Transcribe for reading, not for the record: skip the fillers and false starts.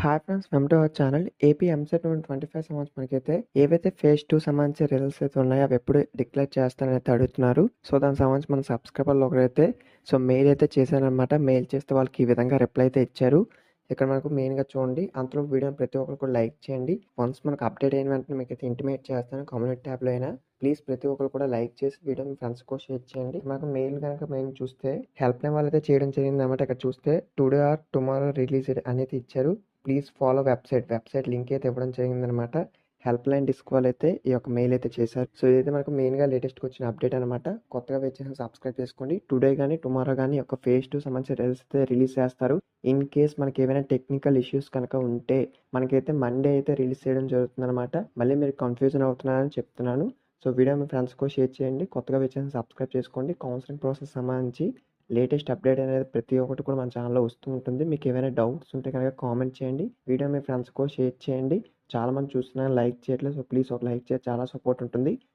Hi friends, welcome to our channel. AP EAMCET 2025 సంబంధించి మనకైతే ఏవైతే ఫేజ్ 2 సంబంధించి రిజల్ట్స్ అయితే ఉన్నాయో అవి ఎప్పుడు డిక్లేర్ చేస్తారని అయితే అడుగుతున్నారు. సో దానికి సంబంధించి మన సబ్స్క్రైబర్లు ఒకరైతే మెయిల్ అయితే చేశారనమాట. మెయిల్ చేస్తే వాళ్ళకి ఈ విధంగా రిప్లై అయితే ఇచ్చారు. ఇక్కడ మనకు మెయిన్గా చూడండి, అంతలో వీడియోని ప్రతి ఒక్కరు కూడా లైక్ చేయండి. వన్స్ మనకు అప్డేట్ అయిన వెంటనే మీకు అయితే ఇంటిమేట్ చేస్తాను కమ్యూనిటీ ట్యాబ్లో అయినా. ప్లీజ్ ప్రతి ఒక్కరు కూడా లైక్ చేసి వీడియో మీ ఫ్రెండ్స్ కూడా షేర్ చేయండి. మనకు మెయిల్ కనుక మెయిల్ చూస్తే హెల్ప్ లైన్ వాళ్ళైతే చేయడం జరిగింది అనమాట. ఇక్కడ చూస్తే టుడే ఆర్ టుమారో రిలీజ్ అనేది ఇచ్చారు. ప్లీజ్ ఫాలో వెబ్సైట్ లింక్ అయితే ఇవ్వడం జరిగిందనమాట. హెల్ప్ లైన్ డిస్క్ వాళ్ళు అయితే ఈ యొక్క మెయిల్ అయితే చేశారు. సో ఇదైతే మనకు మెయిన్గా లేటెస్ట్గా వచ్చిన అప్డేట్ అనమాట. కొత్తగా వచ్చేసి సబ్స్క్రైబ్ చేసుకోండి. టుడే కానీ టుమారో కానీ ఒక ఫేజ్ 2 సంబంధించిన రిజల్ట్స్ అయితే రిలీజ్ చేస్తారు. ఇన్ కేస్ మనకి ఏమైనా టెక్నికల్ ఇష్యూస్ కనుక ఉంటే మనకైతే మండే అయితే రిలీజ్ చేయడం జరుగుతుంది అనమాట. మళ్ళీ మీరు కన్ఫ్యూజన్ అవుతున్నారని చెప్తున్నాను. సో వీడియో మీ ఫ్రెండ్స్కి షేర్ చేయండి. కొత్తగా వచ్చేసి సబ్స్క్రైబ్ చేసుకోండి. కౌన్సిలింగ్ ప్రాసెస్ సంబంధించి లేటెస్ట్ అప్డేట్ అనేది ప్రతి ఒక్కటి కూడా మన ఛానల్లో వస్తూ ఉంటుంది. మీకు ఏమైనా డౌట్స్ ఉంటే కనుక కామెంట్ చేయండి. వీడియో మీ ఫ్రెండ్స్ కూడా షేర్ చేయండి. చాలామంది చూస్తున్నారు, లైక్ చేయట్లేదు. సో ప్లీజ్ ఒక లైక్ చేసి చాలా సపోర్ట్ ఉంటుంది.